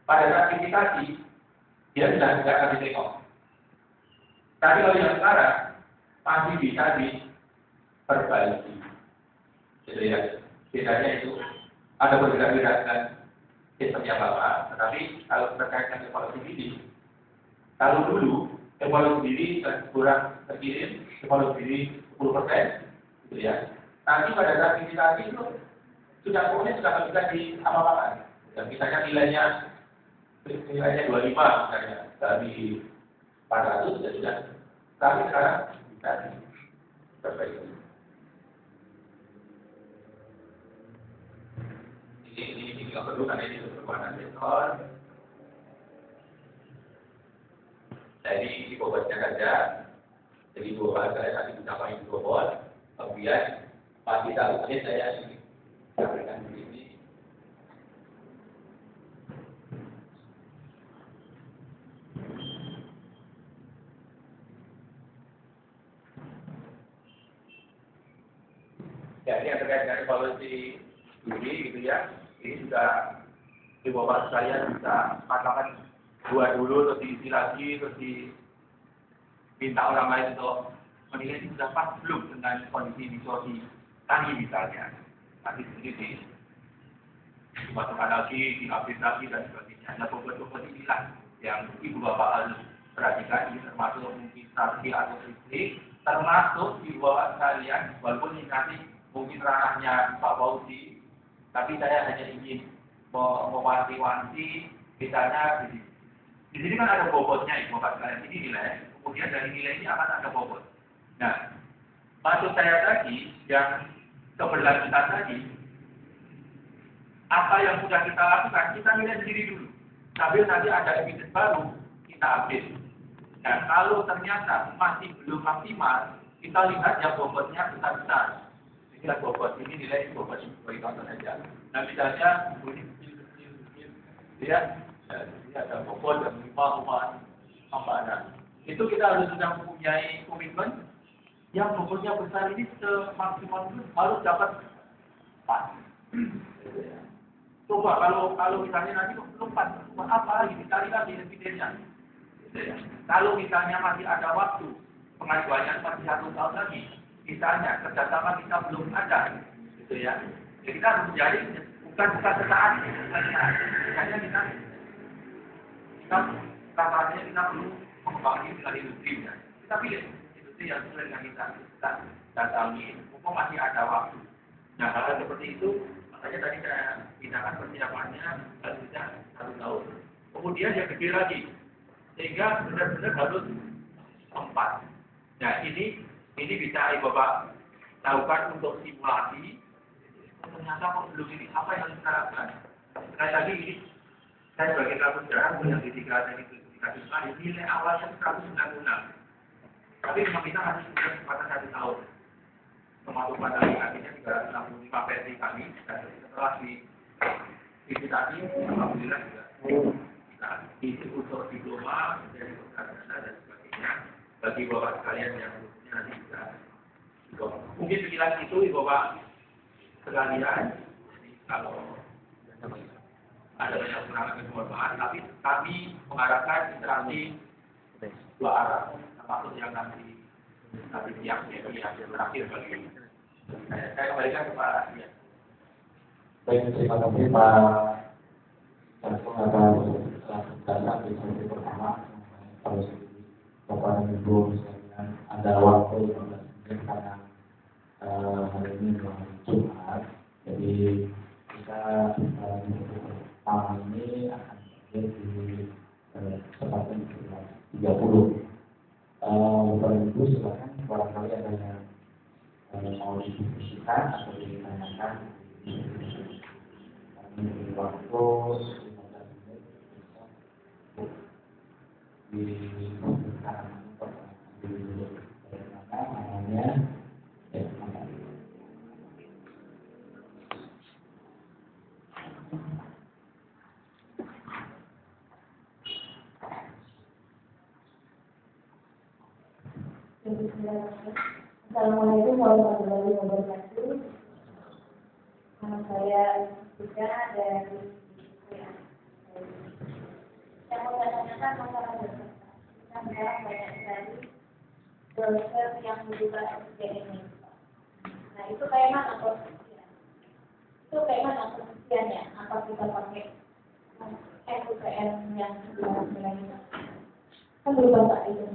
pada saat visitasi dia sudah tidak akan ditengok. Tapi kalau yang sekarang masih bisa diperbaiki. Gitu ya. Bedanya itu ada perbedaan sistemnya Bapak, tetapi kalau terkait dengan evaluasi diri, kalau dulu evaluasi diri kurang terkirim, evaluasi diri 10%, gitu ya. Nanti pada saat visitasi itu pokoknya sudah bisa diapa-apakan. Dan misalnya nilainya 25 misalnya dari 400 ya sudah. Tapi sekarang bisa diperbaiki. Ini nggak perlu karena ini berwarna sektor. Jadi ini bobotnya saja. Jadi bobot saya tadi bisa main bobot. Kemudian pasti tahu saya ini sampaikan begini. Ya, ini yang terkait dengan evaluasi diri gitu ya. Ini sudah di bawah saya bisa katakan dua dulu, terus diisi lagi, terus diminta orang lain untuk menilai ini sudah pas belum dengan kondisi distorsi tadi misalnya. Nanti sendiri dimasukkan lagi, diupdate lagi dan sebagainya. Nah, bobot-bobot inilah yang ibu bapak harus perhatikan. Ini termasuk mungkin strategi atau trik, termasuk ibu bapak sekalian, walaupun ini nanti mungkin ranahnya Pak Fauzi, tapi saya hanya ingin mewanti-wanti, misalnya di sini kan ada bobotnya ibu bapak sekalian, ini nilai, kemudian dari nilai ini akan ada bobot. Nah, maksud saya tadi yang keberlanjutan tadi, apa yang sudah kita lakukan, kita nilai sendiri dulu. Sambil nanti ada evidence baru, kita update. Nah, kalau ternyata masih belum maksimal, kita lihat yang bobotnya besar-besar. Inilah bobot, ini nilai bobot, bagi contoh saja. Nah, misalnya, ini kecil-kecil, ya, jadi ada bobot yang 5,4. Itu kita harus sudah mempunyai komitmen, yang bobotnya besar ini semaksimal itu harus dapat 4. Coba kalau misalnya nanti belum 4, apa lagi dicari lagi evidensinya. Kalau misalnya masih ada waktu pengajuannya masih 1 tahun lagi, misalnya kerjasama kita belum ada, gitu ya. Jadi kita harus mencari bukan sesaat, misalnya kita perlu membangun dengan industri, kita pilih industri yang sesuai dengan kita datangi, mumpung masih ada waktu. Nah, hal seperti itu, makanya tadi saya tindakan persiapannya sudah 1 tahun. Kemudian yang gede lagi, sehingga benar-benar harus 4. Nah, ini bisa Ibu Bapak lakukan untuk simulasi. Ternyata kok belum ini, apa yang harus kita lakukan? Sekali lagi ini, saya sebagai kampus darah yang dikasih itu nilai awalnya 196. Tapi memang kita masih punya kesempatan 1 tahun. Termasuk pada artinya 365 versi kami, dan setelah visitasi, alhamdulillah juga kita isi untuk diploma, dari sarjana dan sebagainya. Bagi bapak sekalian yang nanti bisa mungkin sekilas itu bapak sekalian. Kalau ada banyak kekurangan kekurangan, tapi kami mengharapkan interaksi 2 arah, termasuk yang nanti siap yang terakhir bagi saya kembalikan kepada dia. Baik, terima kasih Pak Jantung atas penjelasan di sesi pertama. Harus Bapak dan Ibu misalnya ada waktu mungkin karena hari ini Jumat, jadi kita malam ini akan berada di kesempatan 30. Bapak dan Ibu silakan barangkali ada yang mau didiskusikan atau ditanyakan di waktu 15 menit diberikan di mana namanya Assalamualaikum warahmatullahi wabarakatuh. Nama saya Tika dari kebanyakan masalah dosen. Kita sekarang banyak sekali dosen yang membuka SPM ini. Nah, itu kayak mana posisinya? Itu kayak mana posisinya? Apa kita pakai SPM yang sebenarnya itu? Kan berubah tak itu.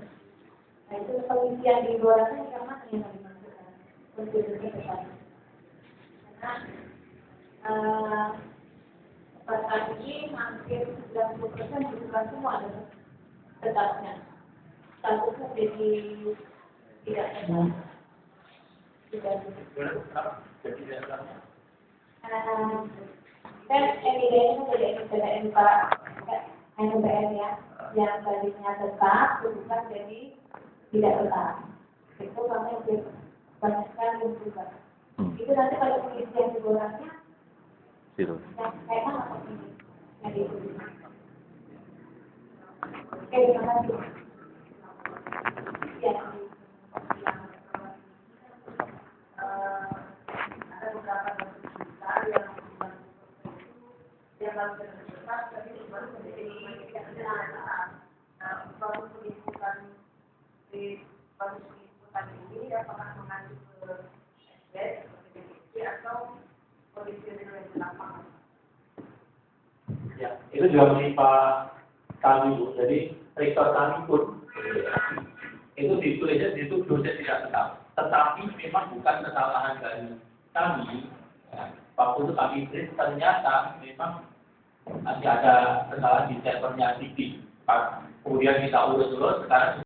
Nah, itu penelitian di luar sana yang mana yang harus dimasukkan? Untuk ke depan. Karena saat ini hampir 90% bukan semua adalah tetapnya. Statusnya jadi tidak tetap. Jadi tidak Kan evidence dari SPM Pak NPM ya, yang tadinya tetap berubah jadi tidak tetap. Itu kami banyak sekali berubah. Itu nanti kalau penelitian di luarnya kayak mana ini? Jadi, terima kasih. Ya, ada beberapa besar yang baru berdebat, tapi baru menjadi baru pendidikan di baru pendidikan ini apakah mengacu ke SD atau kondisi yang lapangan? Ya, itu juga menimpa kami, Bu. Jadi rektor kami pun itu ditulisnya di situ dosen tidak tetap. Tetapi memang bukan kesalahan dari kami. Ya, waktu itu kami print ternyata memang masih ada kesalahan di servernya Tiki. Kemudian kita urus-urus, sekarang